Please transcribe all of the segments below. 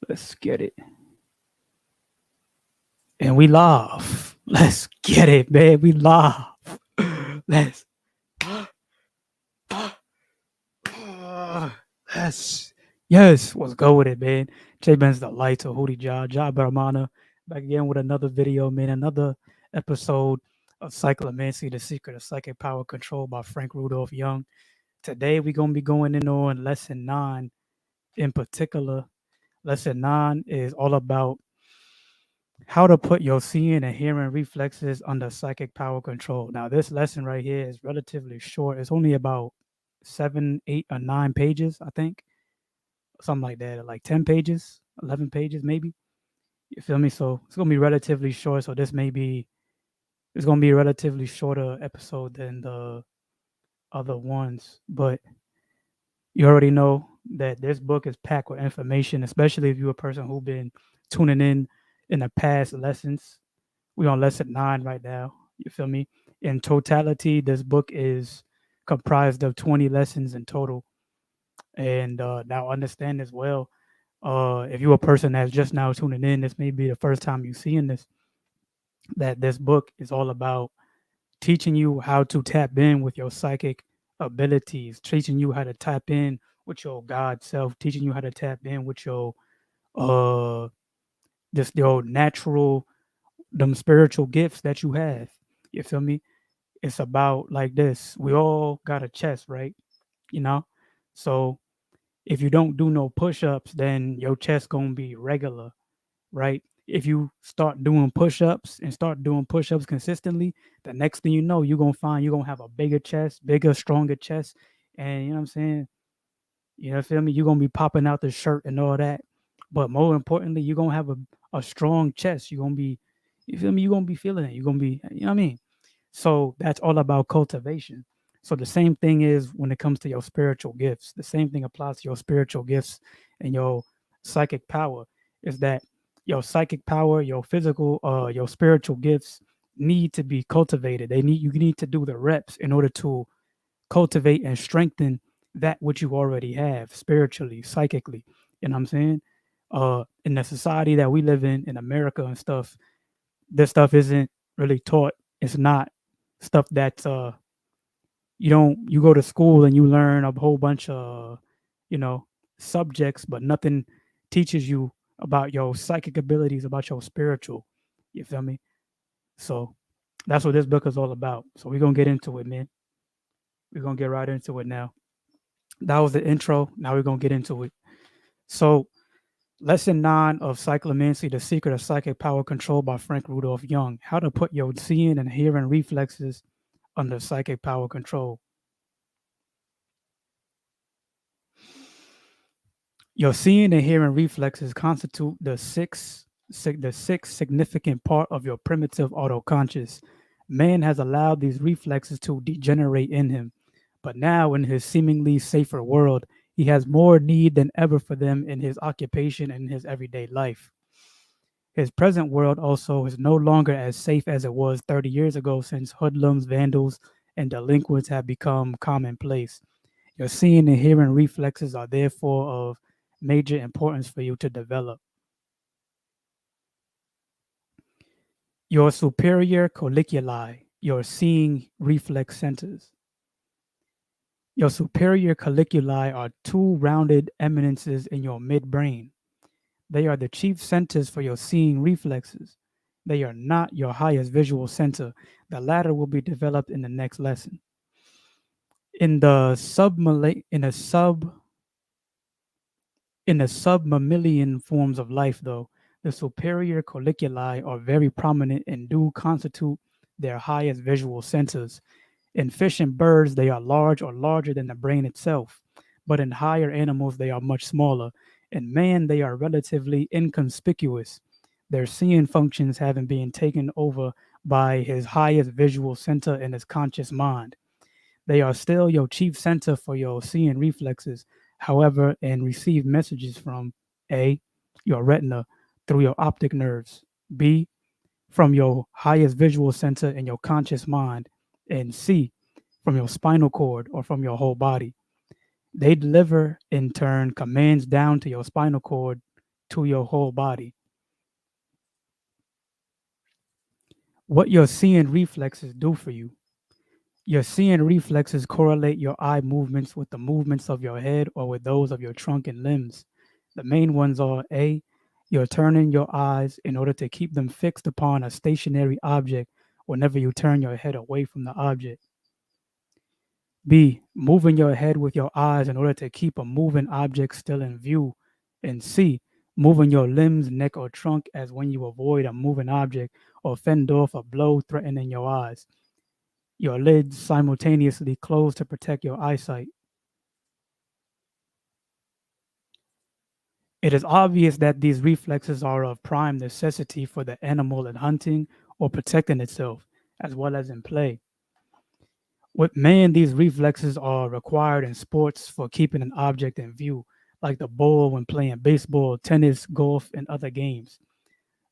Let's get it. And we laugh. Let's get it, man. We laugh. Let's yes. Yes. Let's go with it, man. J Ben's the lights of Hootie Ja Brahmana. Back again with another video, man. Another episode of Cyclomancy, The Secret of Psychic Power Control by Frank Rudolph Young. Today we're gonna be going in on lesson 9 in particular. Lesson 9 is all about how to put your seeing and hearing reflexes under psychic power control. Now, this lesson right here is relatively short. It's only about 7, 8, or 9 pages, I think, something like that, like 10 pages, 11 pages, maybe. You feel me? So it's gonna be relatively short. So it's gonna be a relatively shorter episode than the other ones. But you already know that this book is packed with information, especially if you're a person who's been tuning in the past lessons. We're on lesson 9 right now. You feel me? In totality, this book is comprised of 20 lessons in total. And now understand as well, if you're a person that's just now tuning in, this may be the first time you're seeing this, that this book is all about teaching you how to tap in with your psychic abilities, teaching you how to tap in with your God self, teaching you how to tap in with your uh just your natural them spiritual gifts that you have. You feel me? It's about like this. We all got a chest, right? You know? So if you don't do no push-ups, then your chest gonna be regular, right? If you start doing push-ups and start doing push-ups consistently, the next thing you know, you're gonna find you're gonna have a bigger chest, bigger, stronger chest. And you know what I'm saying? You know, feel me? You're gonna be popping out the shirt and all that. But more importantly, you're gonna have a strong chest. You're gonna be, you feel me? You're gonna be feeling it. You're gonna be, you know what I mean? So that's all about cultivation. So the same thing is when it comes to your spiritual gifts. The same thing applies to your spiritual gifts and your psychic power. Is that your psychic power, your physical, your spiritual gifts need to be cultivated. You need to do the reps in order to cultivate and strengthen that which you already have spiritually, psychically. You know what I'm saying? In the society that we live in America and stuff, this stuff isn't really taught. It's not stuff that's you go to school and you learn a whole bunch of you know subjects, but nothing teaches you about your psychic abilities, about your spiritual. You feel me? So that's what this book is all about. So we're gonna get into it, man. We're gonna get right into it now. That was the intro. Now we're gonna get into it. So lesson 9 of Cyclomancy, The Secret of Psychic Power Control by Frank Rudolph Young. How to put your seeing and hearing reflexes under psychic power control. Your seeing and hearing reflexes constitute the sixth significant part of your primitive autoconscious. Man has allowed these reflexes to degenerate in him, but now in his seemingly safer world, he has more need than ever for them in his occupation and his everyday life. His present world also is no longer as safe as it was 30 years ago since hoodlums, vandals, and delinquents have become commonplace. Your seeing and hearing reflexes are therefore of major importance for you to develop. Your superior colliculi, your seeing reflex centers. Your superior colliculi are two rounded eminences in your midbrain. They are the chief centers for your seeing reflexes. They are not your highest visual center. The latter will be developed in the next lesson. In the submammalian forms of life, though, the superior colliculi are very prominent and do constitute their highest visual centers. In fish and birds, they are large or larger than the brain itself, but in higher animals, they are much smaller. In man, they are relatively inconspicuous, their seeing functions having been taken over by his highest visual center in his conscious mind. They are still your chief center for your seeing reflexes, however, and receive messages from A, your retina through your optic nerves, B, from your highest visual center in your conscious mind, and C, from your spinal cord or from your whole body. They deliver, in turn, commands down to your spinal cord to your whole body. What your seeing reflexes do for you. Your seeing reflexes correlate your eye movements with the movements of your head or with those of your trunk and limbs. The main ones are A, you're turning your eyes in order to keep them fixed upon a stationary object whenever you turn your head away from the object. B, moving your head with your eyes in order to keep a moving object still in view. And C, moving your limbs, neck, or trunk as when you avoid a moving object or fend off a blow threatening your eyes. Your lids simultaneously close to protect your eyesight. It is obvious that these reflexes are of prime necessity for the animal in hunting or protecting itself, as well as in play. With man, these reflexes are required in sports for keeping an object in view, like the ball when playing baseball, tennis, golf, and other games.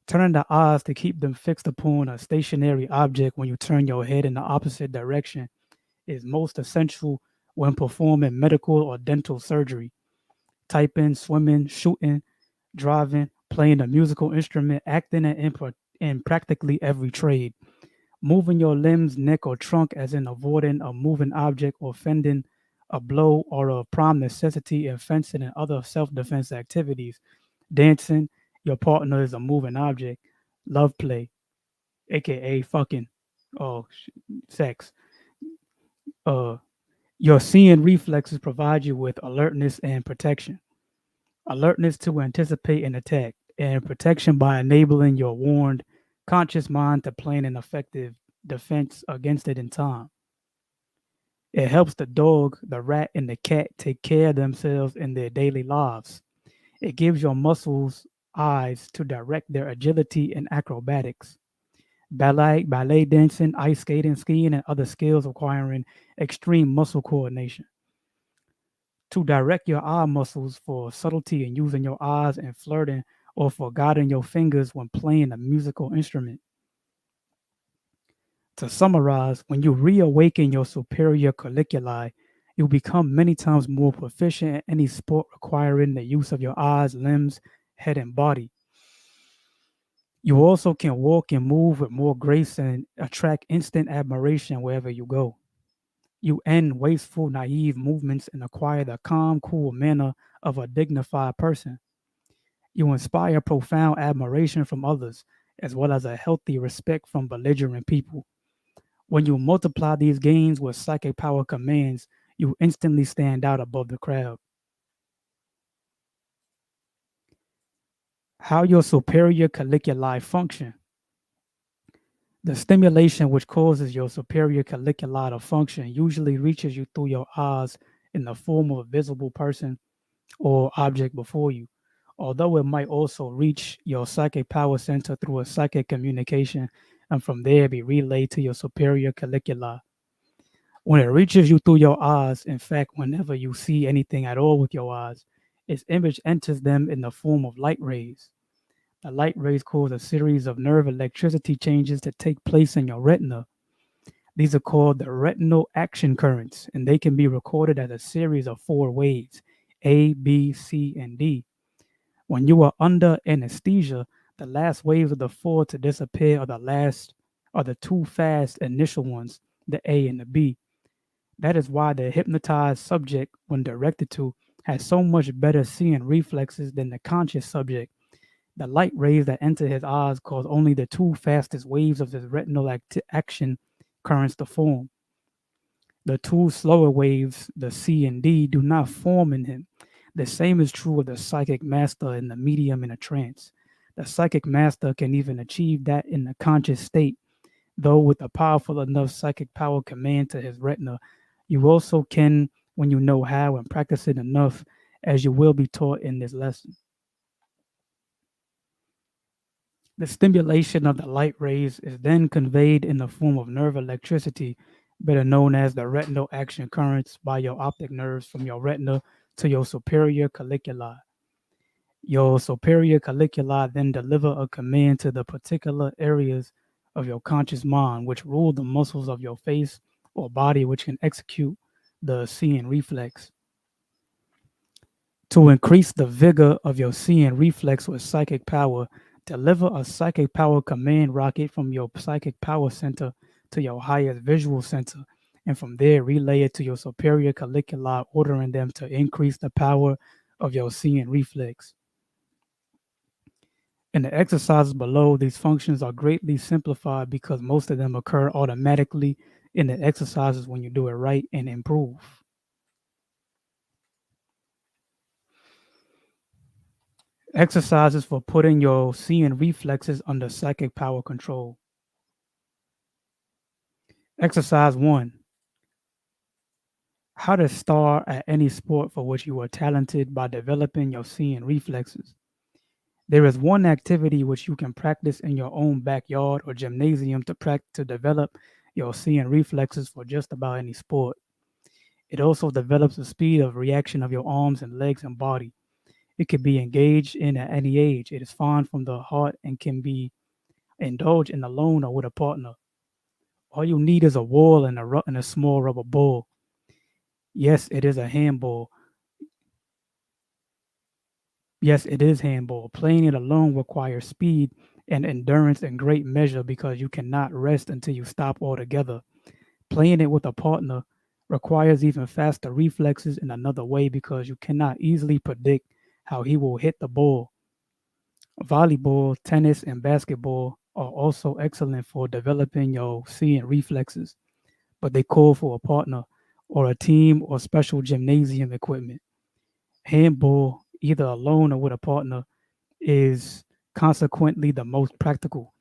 Turning the eyes to keep them fixed upon a stationary object when you turn your head in the opposite direction is most essential when performing medical or dental surgery, typing, swimming, shooting, driving, playing a musical instrument, acting, and in practically every trade. Moving your limbs, neck, or trunk, as in avoiding a moving object or fending a blow, or a prime necessity in fencing and other self defense activities. Dancing, your partner is a moving object. Love play, aka fucking, oh, sex. Uh, your seeing reflexes provide you with alertness and protection. Alertness to anticipate an attack, and protection by enabling your warned, conscious mind to plan an effective defense against it in time. It helps the dog, the rat, and the cat take care of themselves in their daily lives. It gives your muscles eyes to direct their agility and acrobatics. Ballet dancing, ice skating, skiing, and other skills requiring extreme muscle coordination. To direct your eye muscles for subtlety in using your eyes and flirting, or for guiding your fingers when playing a musical instrument. To summarize, when you reawaken your superior colliculi, you become many times more proficient in any sport requiring the use of your eyes, limbs, head, and body. You also can walk and move with more grace and attract instant admiration wherever you go. You end wasteful, naive movements and acquire the calm, cool manner of a dignified person. You inspire profound admiration from others, as well as a healthy respect from belligerent people. When you multiply these gains with psychic power commands, you instantly stand out above the crowd. How your superior colliculi function. The stimulation which causes your superior colliculi to function usually reaches you through your eyes in the form of a visible person or object before you, although it might also reach your psychic power center through a psychic communication and from there be relayed to your superior colliculi. When it reaches you through your eyes, in fact, whenever you see anything at all with your eyes, its image enters them in the form of light rays. The light rays cause a series of nerve electricity changes to take place in your retina. These are called the retinal action currents, and they can be recorded as a series of four waves A, B, C, and D. When you are under anesthesia, the last waves of the four to disappear are the two fast initial ones, the A and the B. That is why the hypnotized subject, when directed to, has so much better seeing reflexes than the conscious subject. The light rays that enter his eyes cause only the two fastest waves of his retinal action currents to form. The two slower waves, the C and D, do not form in him. The same is true of the psychic master and the medium in a trance. The psychic master can even achieve that in the conscious state, though with a powerful enough psychic power command to his retina. You also can when you know how and practice it enough, as you will be taught in this lesson. The stimulation of the light rays is then conveyed in the form of nerve electricity, better known as the retinal action currents, by your optic nerves from your retina to your superior colliculi. Your superior colliculi then deliver a command to the particular areas of your conscious mind, which rule the muscles of your face or body, which can execute the seeing reflex. To increase the vigor of your seeing reflex with psychic power, deliver a psychic power command rocket from your psychic power center to your highest visual center, and from there relay it to your superior colliculi, ordering them to increase the power of your seeing reflex. In the exercises below, these functions are greatly simplified because most of them occur automatically in the exercises when you do it right and improve. Exercises for putting your seeing reflexes under psychic power control. Exercise 1. How to star at any sport for which you are talented by developing your seeing reflexes. There is one activity which you can practice in your own backyard or gymnasium to develop your seeing reflexes for just about any sport. It also develops the speed of reaction of your arms and legs and body. It can be engaged in at any age. It is fine from the heart and can be indulged in alone or with a partner. All you need is a wall and a small rubber ball. Yes, it is a handball. Yes, it is handball. Playing it alone requires speed and endurance in great measure because you cannot rest until you stop altogether. Playing it with a partner requires even faster reflexes in another way because you cannot easily predict how he will hit the ball. Volleyball, tennis, and basketball are also excellent for developing your seeing reflexes, but they call for a partner or a team or special gymnasium equipment. Handball, either alone or with a partner, is consequently the most practical.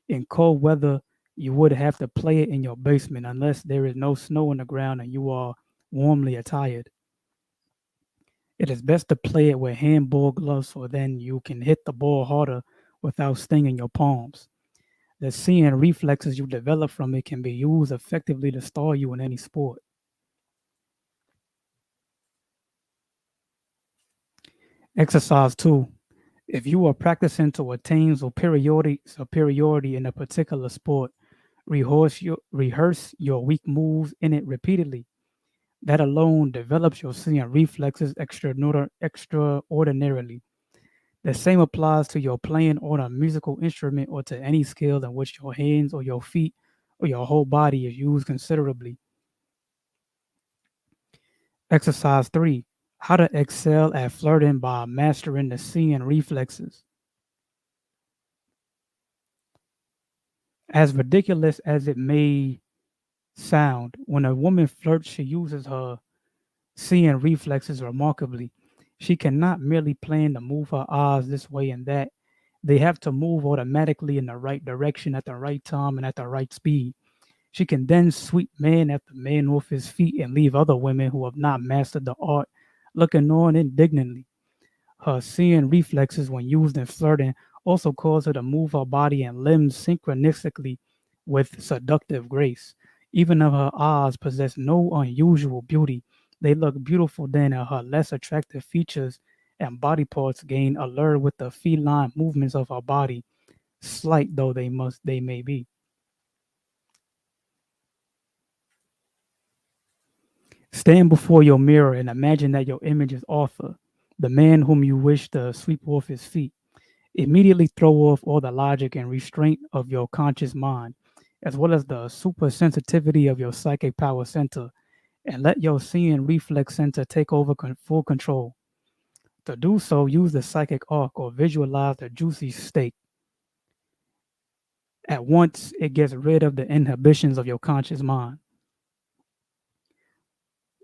In cold weather, you would have to play it in your basement unless there is no snow on the ground and you are warmly attired. It is best to play it with handball gloves so then you can hit the ball harder without stinging your palms. The seeing reflexes you develop from it can be used effectively to stall you in any sport. Exercise 2. If you are practicing to attain superiority in a particular sport, rehearse your weak moves in it repeatedly. That alone develops your seeing reflexes extraordinarily. The same applies to your playing on a musical instrument or to any skill in which your hands or your feet or your whole body is used considerably. Exercise 3. How to excel at flirting by mastering the seeing reflexes. As ridiculous as it may sound, when a woman flirts, she uses her seeing reflexes remarkably. She cannot merely plan to move her eyes this way and that. They have to move automatically in the right direction at the right time and at the right speed. She can then sweep man after man off his feet and leave other women who have not mastered the art looking on indignantly. Her seeing reflexes, when used in flirting, also cause her to move her body and limbs synchronistically with seductive grace. Even if her eyes possess no unusual beauty, they look beautiful then, and her less attractive features and body parts gain allure with the feline movements of her body, slight though they may be. Stand before your mirror and imagine that your image is Arthur, the man whom you wish to sweep off his feet. Immediately throw off all the logic and restraint of your conscious mind, as well as the supersensitivity of your psychic power center, and let your seeing reflex center take over full control. To do so, use the psychic arc or visualize the juicy steak. At once, it gets rid of the inhibitions of your conscious mind.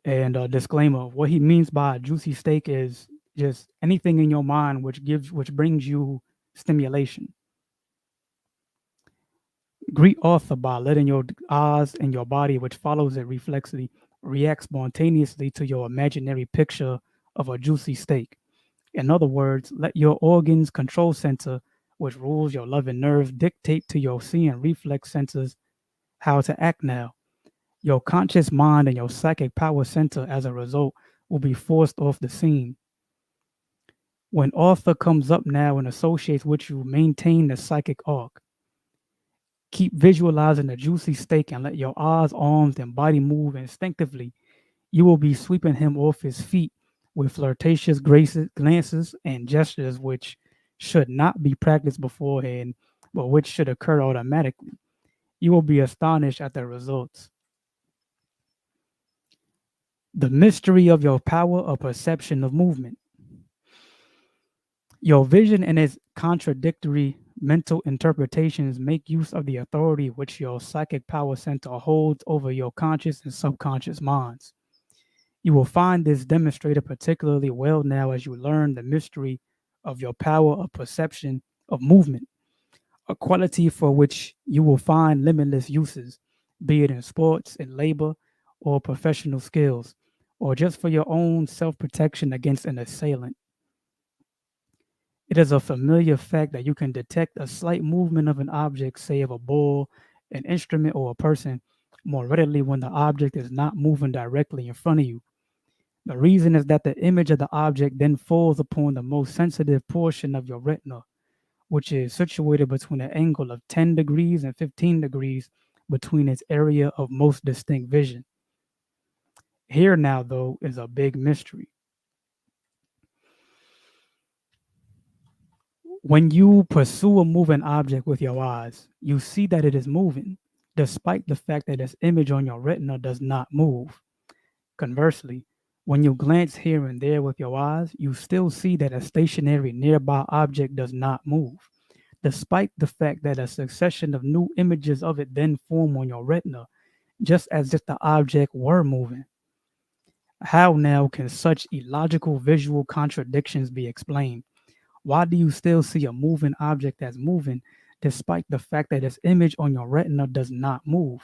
And a disclaimer: what he means by a juicy steak is just anything in your mind which brings you stimulation. Greet author by letting your eyes and your body, which follows it reflexly, react spontaneously to your imaginary picture of a juicy steak. In other words, let your organs control center, which rules your loving nerves, dictate to your seeing reflex centers how to act now. Your conscious mind and your psychic power center, as a result, will be forced off the scene. When author comes up now and associates with you, maintain the psychic arc. Keep visualizing the juicy steak and let your eyes, arms, and body move instinctively. You will be sweeping him off his feet with flirtatious glances and gestures which should not be practiced beforehand, but which should occur automatically. You will be astonished at the results. The mystery of your power of perception of movement. Your vision and its contradictory mental interpretations make use of the authority which your psychic power center holds over your conscious and subconscious minds. You will find this demonstrated particularly well now as you learn the mystery of your power of perception of movement, a quality for which you will find limitless uses, be it in sports, in labor, or professional skills, or just for your own self protection against an assailant. It is a familiar fact that you can detect a slight movement of an object, say of a ball, an instrument, or a person, more readily when the object is not moving directly in front of you. The reason is that the image of the object then falls upon the most sensitive portion of your retina, which is situated between an angle of 10 degrees and 15 degrees between its area of most distinct vision. Here now, though, is a big mystery. When you pursue a moving object with your eyes, you see that it is moving, despite the fact that its image on your retina does not move. Conversely, when you glance here and there with your eyes, you still see that a stationary nearby object does not move, despite the fact that a succession of new images of it then form on your retina, just as if the object were moving. How now can such illogical visual contradictions be explained? Why do you still see a moving object as moving, despite the fact that its image on your retina does not move,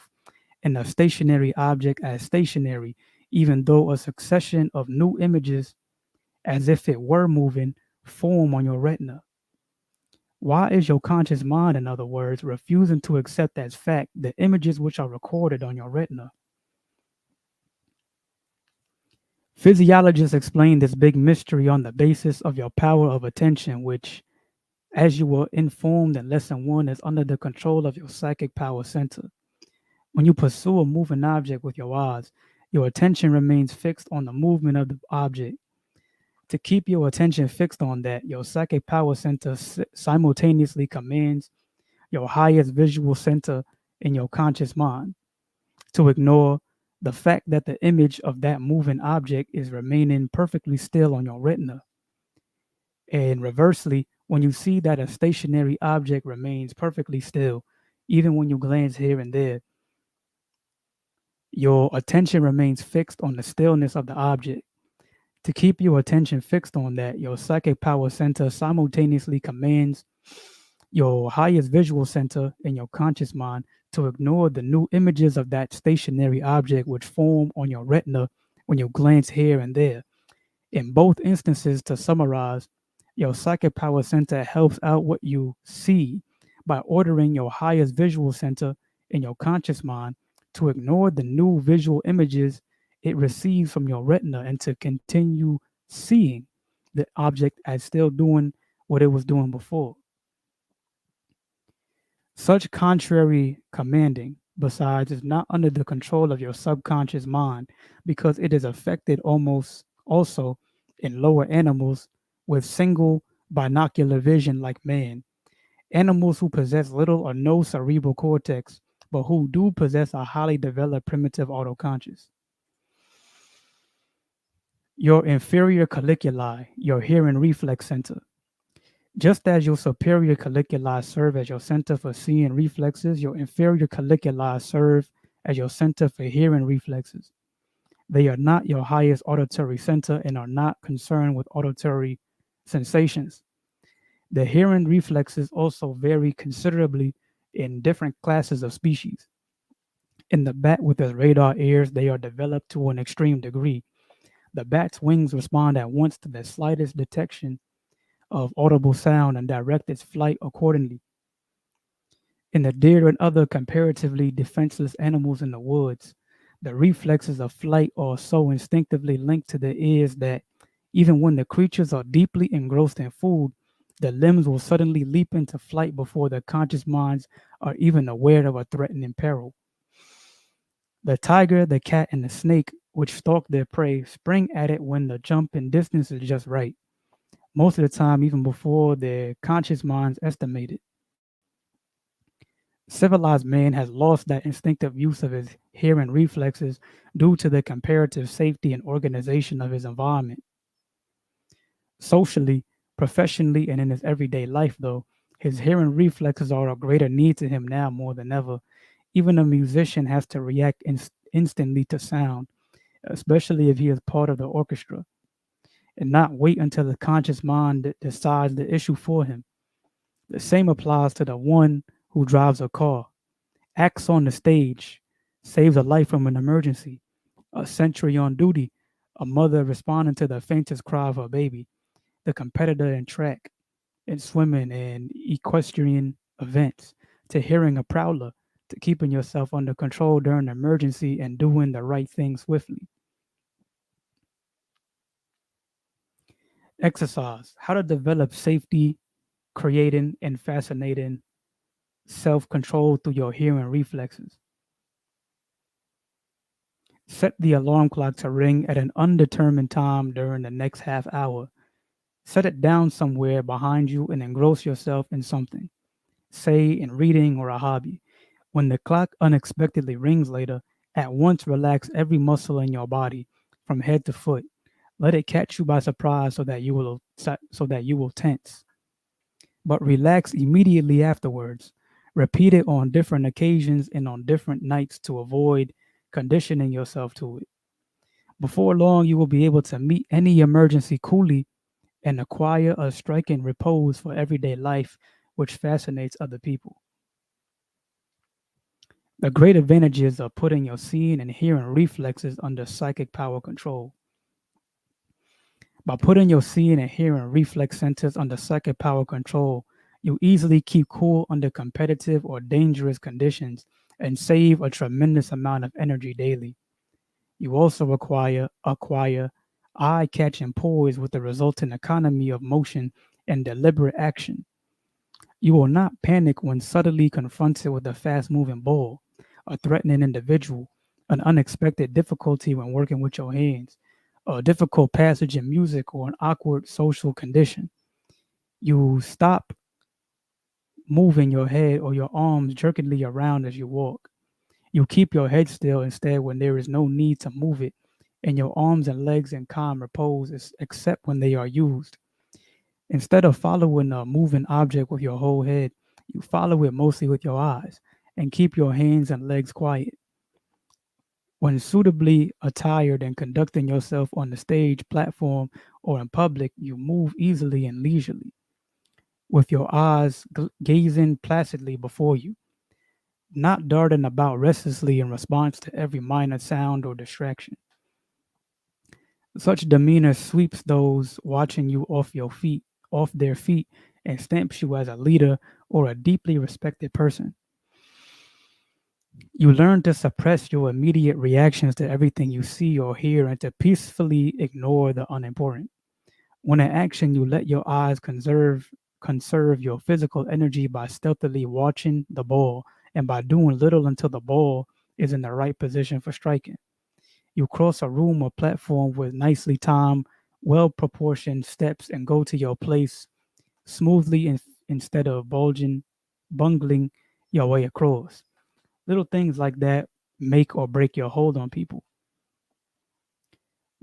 and a stationary object as stationary, even though a succession of new images, as if it were moving, form on your retina? Why is your conscious mind, in other words, refusing to accept as fact the images which are recorded on your retina? Physiologists explain this big mystery on the basis of your power of attention, which, as you were informed in lesson one, is under the control of your psychic power center. When you pursue a moving object with your eyes, your attention remains fixed on the movement of the object. To keep your attention fixed on that, your psychic power center simultaneously commands your highest visual center in your conscious mind to ignore the fact that the image of that moving object is remaining perfectly still on your retina. And reversely, when you see that a stationary object remains perfectly still, even when you glance here and there, your attention remains fixed on the stillness of the object. To keep your attention fixed on that, your psychic power center simultaneously commands your highest visual center in your conscious mind to ignore the new images of that stationary object which form on your retina when you glance here and there. In both instances, to summarize, your psychic power center helps out what you see by ordering your highest visual center in your conscious mind to ignore the new visual images it receives from your retina and to continue seeing the object as still doing what it was doing before. Such contrary commanding, besides, is not under the control of your subconscious mind because it is affected almost also in lower animals with single binocular vision like man. Animals who possess little or no cerebral cortex, but who do possess a highly developed primitive autoconscious. Your inferior colliculi, your hearing reflex center. Just as your superior colliculi serve as your center for seeing reflexes, your inferior colliculi serve as your center for hearing reflexes. They are not your highest auditory center and are not concerned with auditory sensations. The hearing reflexes also vary considerably in different classes of species. In the bat with its radar ears, they are developed to an extreme degree. The bat's wings respond at once to the slightest detection of audible sound and direct its flight accordingly. In the deer and other comparatively defenseless animals in the woods, the reflexes of flight are so instinctively linked to the ears that even when the creatures are deeply engrossed in food, the limbs will suddenly leap into flight before their conscious minds are even aware of a threatening peril. The tiger, the cat, and the snake which stalk their prey, spring at it when the jump in distance is just right. Most of the time, even before their conscious minds estimate it. Civilized man has lost that instinctive use of his hearing reflexes due to the comparative safety and organization of his environment. Socially, professionally, and in his everyday life, though, his hearing reflexes are a greater need to him now more than ever. Even a musician has to react instantly to sound, especially if he is part of the orchestra, and not wait until the conscious mind decides the issue for him. The same applies to the one who drives a car, acts on the stage, saves a life from an emergency, a sentry on duty, a mother responding to the faintest cry of her baby, the competitor in track, in swimming and equestrian events, to hearing a prowler, to keeping yourself under control during an emergency and doing the right thing swiftly. Exercise. How to develop safety, creating, and fascinating self control through your hearing reflexes. Set the alarm clock to ring at an undetermined time during the next half hour. Set it down somewhere behind you and engross yourself in something, say in reading or a hobby. When the clock unexpectedly rings later, at once relax every muscle in your body from head to foot. Let it catch you by surprise so that you will tense. But relax immediately afterwards. Repeat it on different occasions and on different nights to avoid conditioning yourself to it. Before long, you will be able to meet any emergency coolly and acquire a striking repose for everyday life, which fascinates other people. The great advantages of putting your seeing and hearing reflexes under psychic power control. By putting your seeing and hearing reflex centers under psychic power control, you easily keep cool under competitive or dangerous conditions and save a tremendous amount of energy daily. You also acquire eye-catching poise with the resultant economy of motion and deliberate action. You will not panic when suddenly confronted with a fast-moving ball, a threatening individual, an unexpected difficulty when working with your hands, a difficult passage in music, or an awkward social condition. You stop moving your head or your arms jerkingly around as you walk. You keep your head still instead when there is no need to move it, and your arms and legs in calm repose except when they are used. Instead of following a moving object with your whole head, you follow it mostly with your eyes and keep your hands and legs quiet. When suitably attired and conducting yourself on the stage, platform, or in public, you move easily and leisurely, with your eyes gazing placidly before you, not darting about restlessly in response to every minor sound or distraction. Such demeanor sweeps those watching you off their feet, and stamps you as a leader or a deeply respected person. You learn to suppress your immediate reactions to everything you see or hear and to peacefully ignore the unimportant. When in action, you let your eyes conserve your physical energy by stealthily watching the ball and by doing little until the ball is in the right position for striking. You cross a room or platform with nicely timed, well proportioned steps and go to your place smoothly instead of bungling your way across. Little things like that make or break your hold on people.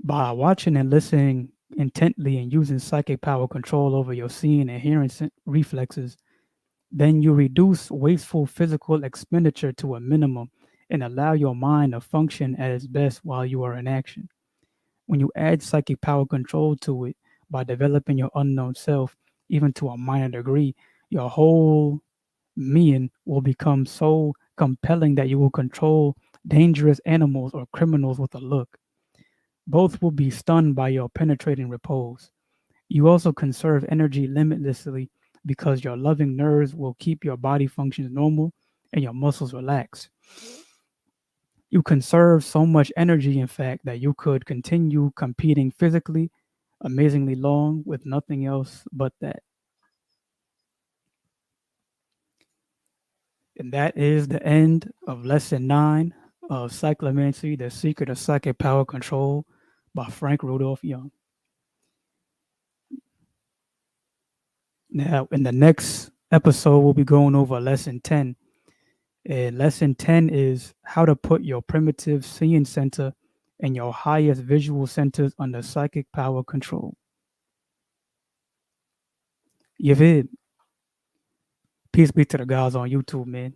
By watching and listening intently and using psychic power control over your seeing and hearing reflexes, then you reduce wasteful physical expenditure to a minimum and allow your mind to function at its best while you are in action. When you add psychic power control to it by developing your unknown self, even to a minor degree, your whole being will become so compelling that you will control dangerous animals or criminals with a look. Both will be stunned by your penetrating repose. You also conserve energy limitlessly because your loving nerves will keep your body functions normal and your muscles relaxed. You conserve so much energy, in fact, that you could continue competing physically amazingly long with nothing else but that. And that is the end of lesson 9 of Cyclomancy, The Secret of Psychic Power Control by Frank Rudolph Young. Now, in the next episode, we'll be going over lesson 10. And lesson 10 is how to put your primitive seeing center and your highest visual centers under psychic power control. You feel? Peace be to the guys on YouTube, man.